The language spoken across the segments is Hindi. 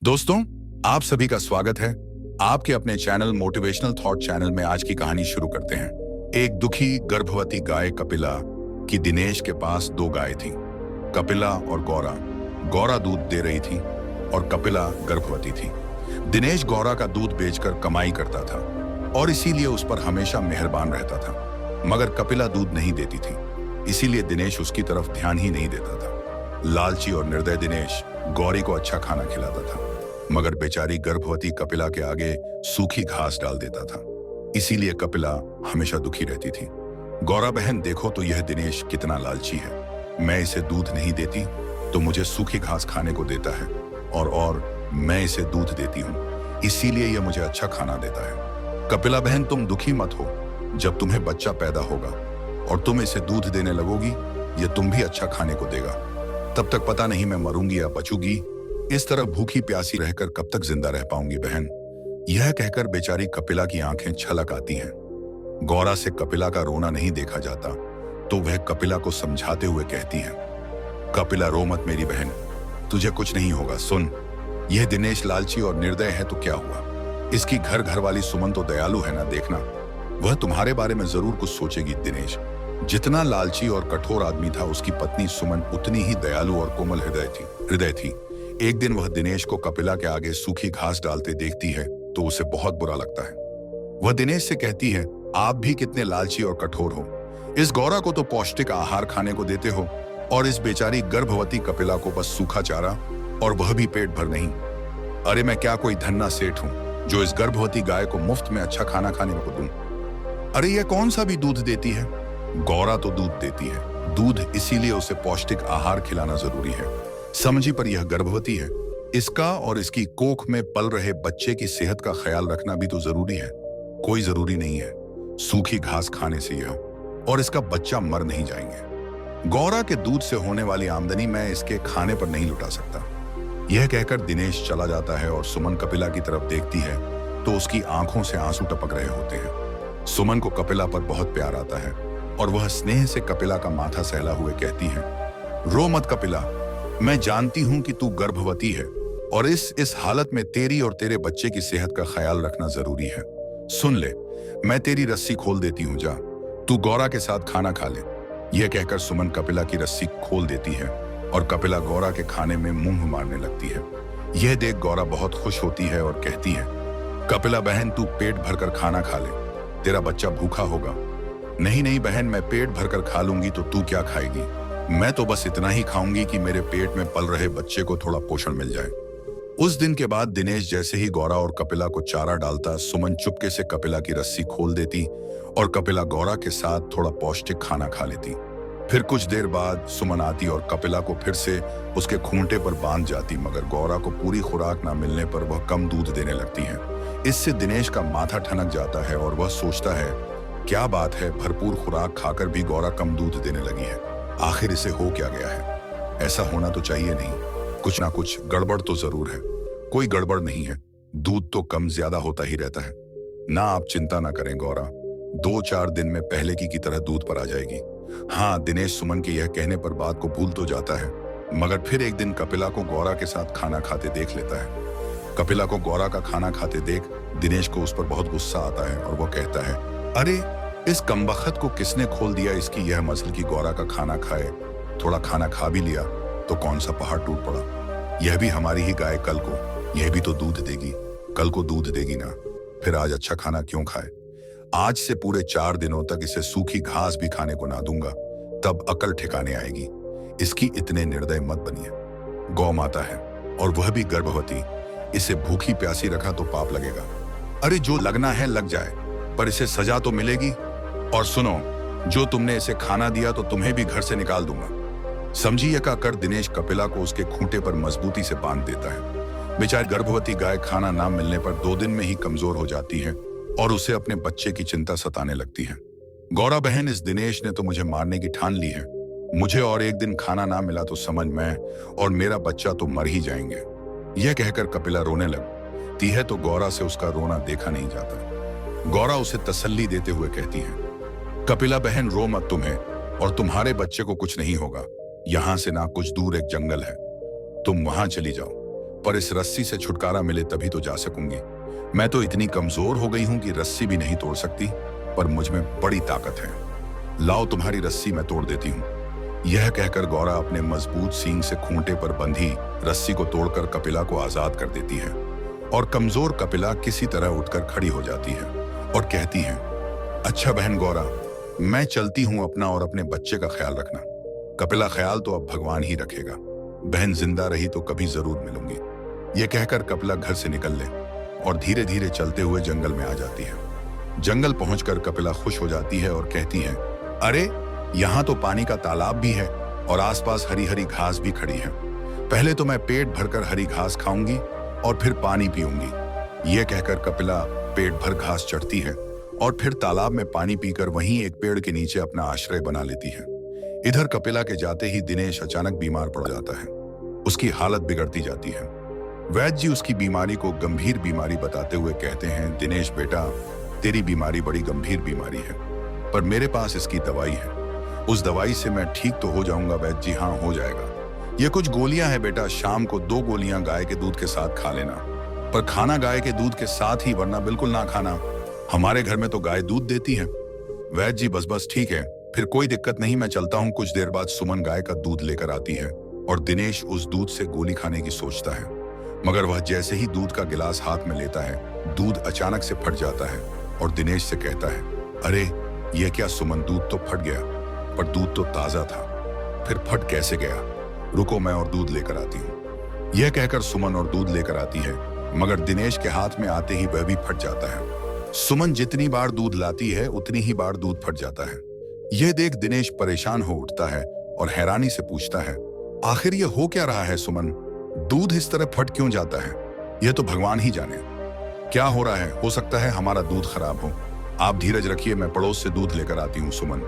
दोस्तों, आप सभी का स्वागत है आपके अपने चैनल मोटिवेशनल थॉट चैनल में। आज की कहानी शुरू करते हैं। एक दुखी गर्भवती गाय कपिला की दिनेश के पास दो गाय थी, कपिला और गौरा। गौरा दूध दे रही थी और कपिला गर्भवती थी। दिनेश गौरा का दूध बेचकर कमाई करता था और इसीलिए उस पर हमेशा मेहरबान रहता था, मगर कपिला दूध नहीं देती थी, इसीलिए दिनेश उसकी तरफ ध्यान ही नहीं देता था। लालची और निर्दय दिनेश गौरी को अच्छा खाना खिलाता था, मगर बेचारी गर्भवती कपिला के आगे सूखी घास डाल देता था, इसीलिए कपिला हमेशा दुखी रहती थी। गौरा बहन, देखो तो यह दिनेश कितना लालची है। मैं इसे दूध नहीं देती तो मुझे सूखी घास खाने को देता है, और मैं इसे दूध देती हूँ, इसीलिए यह मुझे अच्छा खाना देता है। कपिला बहन, तुम दुखी मत हो। जब तुम्हें बच्चा पैदा होगा और तुम इसे दूध देने लगोगी, यह तुम भी अच्छा खाने को देगा। तब तक पता नहीं मैं मरूंगी या बचूंगी। इस तरह भूखी प्यासी रहकर कब तक जिंदा रह पाऊंगी बहन। यह कहकर बेचारी कपिला की आंखें छलक आती हैं। गौरा से कपिला का रोना नहीं देखा जाता, तो वह कपिला को समझाते हुए कहती है, कपिला रो मत मेरी बहन, तुझे कुछ नहीं होगा। सुन, यह दिनेश लालची और निर्दय है तो क्या हुआ, इसकी घर वाली सुमन तो दयालु है ना, देखना वह तुम्हारे बारे में जरूर कुछ सोचेगी। दिनेश जितना लालची और कठोर आदमी था, उसकी पत्नी सुमन उतनी ही दयालु और कोमल हृदय थी। एक दिन वह दिनेश को कपिला के आगे सूखी घास डालते देखती है तो उसे बहुत बुरा लगता है। वह दिनेश से कहती है, आप भी कितने लालची और कठोर हो। इस गौरा को तो पौष्टिक आहार खाने को देते हो और इस बेचारी गर्भवती कपिला को बस सूखा चारा, और वह भी पेट भर नहीं। अरे मैं क्या कोई धन्ना सेठ हूं जो इस गर्भवती गाय को मुफ्त में अच्छा खाना खाने को दूं। अरे यह कौन सा भी दूध देती है। गौरा तो दूध देती है, दूध इसीलिए उसे पौष्टिक आहार खिलाना जरूरी है, समझी, पर यह गर्भवती है, इसका और इसकी कोख में पल रहे बच्चे की सेहत का ख्याल रखना भी तो जरूरी है। कोई जरूरी नहीं है सूखी घास खाने से यह और इसका बच्चा मर नहीं जाएंगे। गौरा के दूध से होने वाली आमदनी मैं इसके खाने पर नहीं लुटा सकता। यह कहकर दिनेश चला जाता है और सुमन कपिला की तरफ देखती है तो उसकी आंखों से आंसू टपक रहे होते हैं। सुमन को कपिला पर बहुत प्यार आता है और वह स्नेह से कपिला का माथा सहला हुए कहती है, रो मत कपिला, मैं जानती हूं कि तू गर्भवती है और इस हालत में तेरी और तेरे बच्चे की सेहत का ख्याल रखना जरूरी है। सुन ले, मैं तेरी रस्सी खोल देती हूं, जा तू गौरा के साथ खाना खा ले। यह कहकर सुमन कपिला की रस्सी खोल देती है और कपिला गौरा के खाने में मुंह मारने लगती है। यह देख गौरा बहुत खुश होती है और कहती है, कपिला बहन, तू पेट भरकर खाना खा ले, तेरा बच्चा भूखा होगा। नहीं बहन, मैं पेट भरकर खा लूंगी तो तू क्या खाएगी। मैं तो बस इतना ही खाऊंगी कि मेरे पेट में पल रहे बच्चे को थोड़ा पोषण मिल जाए। उस दिन के बाद दिनेश जैसे ही गौरा और कपिला को चारा डालता, सुमन चुपके से कपिला की रस्सी खोल देती और कपिला गौरा के साथ थोड़ा पौष्टिक खाना खा लेती। फिर कुछ देर बाद सुमन आती और कपिला को फिर से उसके खूंटे पर बांध जाती, मगर गौरा को पूरी खुराक ना मिलने पर वह कम दूध देने लगती है। इससे दिनेश का माथा ठनक जाता है और वह सोचता है, क्या बात है, भरपूर खुराक खाकर भी गौरा कम दूध देने लगी है, आखिर इसे हो क्या गया है। ऐसा होना तो चाहिए नहीं, कुछ ना कुछ गड़बड़ तो जरूर है। कोई गड़बड़ नहीं है, दूध तो कम ज्यादा होता ही रहता है ना। आप चिंता ना करें गौरा, 2-4 दिन में पहले की तरह दूध पर आ जाएगी। हाँ, दिनेश सुमन के यह कहने पर बात को भूल तो जाता है, मगर फिर एक दिन कपिला को गौरा के साथ खाना खाते देख लेता है। कपिला को गौरा का खाना खाते देख दिनेश को उस पर बहुत गुस्सा आता है और वह कहता है, अरे इस कमबख्त को किसने खोल दिया इसकी यह मसल की गौरा का खाना खाए। थोड़ा खाना खा भी लिया तो कौन सा पहाड़ टूट पड़ा। यह भी हमारी ही गाय, कल को यह भी तो दूध देगी, कल को दूध देगी ना, फिर आज अच्छा खाना क्यों खाए। आज से पूरे 4 दिनों तक इसे सूखी घास भी खाने को ना दूंगा, तब अकल ठिकाने आएगी। इसकी इतने निर्दय मत बनिए। गौ माता है और वह भी गर्भवती, इसे भूखी प्यासी रखा तो पाप लगेगा। अरे जो लगना है लग जाए, पर इसे सजा तो मिलेगी। और सुनो, जो तुमने इसे खाना दिया तो तुम्हें भी घर से निकाल दूंगा, समझी। यह कहकर दिनेश कपिला को उसके खूंटे पर मजबूती से बांध देता है। बेचारी गर्भवती गाय खाना ना मिलने पर 2 दिन में ही कमजोर हो जाती है और उसे अपने बच्चे की चिंता सताने लगती है। गौरा बहन, इस दिनेश ने तो मुझे मारने की ठान ली है। मुझे और एक दिन खाना ना मिला तो समझ मैं और मेरा बच्चा तो मर ही जाएंगे। यह कहकर कपिला रोने लगती है तो गौरा से उसका रोना देखा नहीं जाता। गौरा उसे तसल्ली देते हुए कहती है, कपिला बहन, रो मत, तुम्हें और तुम्हारे बच्चे को कुछ नहीं होगा। यहां से ना कुछ दूर एक जंगल है, तुम वहां चली जाओ, पर इस रस्सी से छुटकारा मिले तभी तो जा सकूंगी। मैं तो इतनी कमजोर हो गई हूं कि रस्सी भी नहीं तोड़ सकती, पर मुझ में बड़ी ताकत है। लाओ तुम्हारी रस्सी मैं तोड़ देती हूँ। यह कहकर गौरा अपने मजबूत सींग से खूंटे पर बंधी रस्सी को तोड़कर कपिला को आजाद कर देती है और कमजोर कपिला किसी तरह उठकर खड़ी हो जाती है और कहती है, अच्छा बहन गौरा, मैं चलती हूँ, अपना और अपने बच्चे का ख्याल रखना। कपिला, ख्याल तो अब भगवान ही रखेगा, बहन जिंदा रही तो कभी जरूर मिलूंगी। यह कहकर कपिला घर से निकल ले और धीरे धीरे चलते हुए जंगल में आ जाती है। जंगल पहुंचकर कपिला खुश हो जाती है और कहती है, अरे यहाँ तो पानी का तालाब भी है और आसपास हरी हरी घास भी खड़ी है। पहले तो मैं पेट भरकर हरी घास खाऊंगी और फिर पानी पीऊंगी। यह कहकर कपिला पेट भर घास चढ़ती है और फिर तालाब में पानी पीकर वहीं एक पेड़ के नीचे अपना आश्रय बना लेती है। इधर कपिला के जाते ही दिनेश अचानक बीमार पड़ जाता है। उसकी हालत बिगड़ती जाती है। वैद्य जी उसकी बीमारी को गंभीर बीमारी बताते हुए कहते हैं, दिनेश बेटा, तेरी बीमारी बड़ी गंभीर बीमारी है, पर मेरे पास इसकी दवाई है। उस दवाई से मैं ठीक तो हो जाऊंगा वैद्य जी। हाँ, हो जाएगा। ये कुछ गोलियां हैं बेटा, शाम को 2 गोलियां गाय के दूध के साथ खा लेना, पर खाना गाय के दूध के साथ ही, वरना बिल्कुल ना खाना। हमारे घर में तो गाय दूध देती है। वैद्य जी, बस बस ठीक है, फिर कोई दिक्कत नहीं, मैं चलता हूँ। कुछ देर बाद सुमन गाय का दूध लेकर आती है और दिनेश उस दूध से गोली खाने की सोचता है, मगर वह जैसे ही दूध का गिलास हाथ में लेता है, दूध अचानक से फट जाता है और दिनेश से कहता है, अरे यह क्या सुमन, दूध तो फट गया, पर दूध तो ताजा था, फिर फट कैसे गया? रुको, मैं और दूध लेकर आती हूँ। यह कहकर सुमन और दूध लेकर आती है, मगर दिनेश के हाथ में आते ही वह भी फट जाता है। सुमन जितनी बार दूध लाती है उतनी ही बार दूध फट जाता है। यह देख दिनेश परेशान हो उठता है और हैरानी से पूछता है, आखिर यह हो क्या रहा है सुमन? दूध इस तरह फट क्यों जाता है? यह तो भगवान ही जाने क्या हो रहा है। हो सकता है हमारा दूध खराब हो। आप धीरज रखिए, मैं पड़ोस से दूध लेकर आती हूँ। सुमन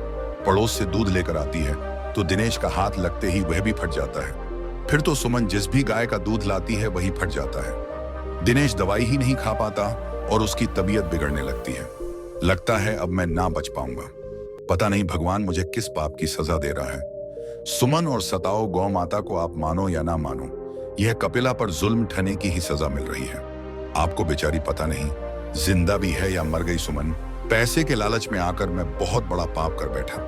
पड़ोस से दूध लेकर आती है तो दिनेश का हाथ लगते ही वह भी फट जाता है। फिर तो सुमन जिस भी गाय का दूध लाती है वही फट जाता है। दिनेश दवाई ही नहीं खा पाता और उसकी तबीयत बिगड़ने लगती है। लगता है अब मैं ना बच पाऊंगा। पता नहीं भगवान मुझे किस पाप की सजा दे रहा है। सुमन और सताओ गौ माता को आप मानो या ना मानो, यह कपिला पर जुल्म ठने की ही सजा मिल रही है। आपको बेचारी पता नहीं जिंदा भी है या मर गई। सुमन, पैसे के लालच में आकर मैं बहुत बड़ा पाप कर बैठा।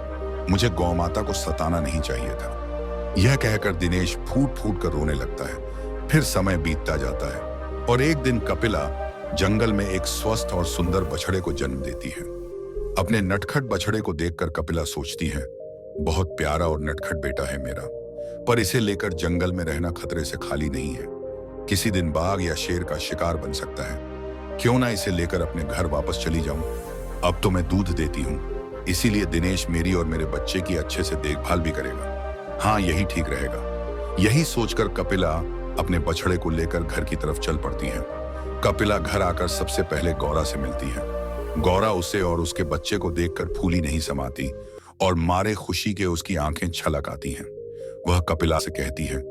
मुझे गौ माता को सताना नहीं चाहिए था। यह कहकर दिनेश फूट फूट कर रोने लगता है। फिर समय बीतता जाता है और एक दिन कपिला जंगल में एक स्वस्थ और सुंदर बछड़े को जन्म देती है। अपने नटखट बछड़े को देखकर कपिला सोचती है, बहुत प्यारा और नटखट बेटा है मेरा, पर इसे लेकर जंगल में रहना खतरे से खाली नहीं है। किसी दिन बाघ या शेर का शिकार बन सकता है। क्यों ना इसे लेकर अपने घर वापस चली जाऊं। अब तो मैं दूध देती हूँ, इसीलिए दिनेश मेरी और मेरे बच्चे की अच्छे से देखभाल भी करेगा। हाँ, यही ठीक रहेगा। यही सोचकर कपिला अपने बछड़े को लेकर घर की तरफ चल पड़ती है। कपिला घर आकर सबसे पहले गौरा से मिलती है। गौरा उसे और उसके बच्चे को देखकर फूली नहीं समाती और मारे खुशी के उसकी आंखें छलक आती हैं। वह कपिला से कहती है,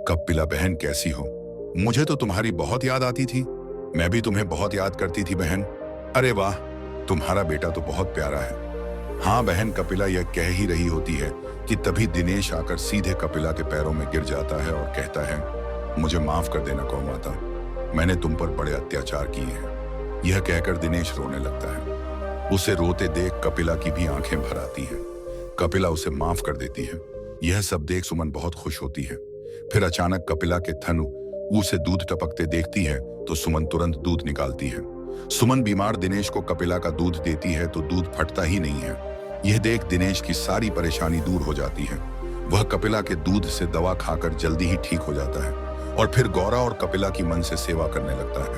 कपिला बहन कैसी हो? मुझे तो तुम्हारी बहुत याद आती थी। मैं भी तुम्हें बहुत याद करती थी बहन। अरे वाह, तुम्हारा बेटा तो बहुत प्यारा है। हाँ बहन, कपिला यह कह ही रही होती है कि तभी दिनेश आकर सीधे कपिला के पैरों में गिर जाता है और कहता है, मुझे माफ कर देना गौ माता, मैंने तुम पर बड़े अत्याचार किए हैं। यह कहकर दिनेश रोने लगता है। उसे रोते देख कपिला की भी आंखें भर आती हैं। कपिला उसे माफ कर देती है। यह सब देख सुमन बहुत खुश होती है। फिर अचानक कपिला के थन उसे दूध टपकते देखती है तो सुमन तुरंत दूध निकालती है। सुमन बीमार दिनेश को कपिला का दूध देती है तो दूध फटता ही नहीं है। यह देख दिनेश की सारी परेशानी दूर हो जाती है। वह कपिला के दूध से दवा खाकर जल्दी ही ठीक हो जाता है और फिर गौरा और कपिला की मन से सेवा करने लगता है।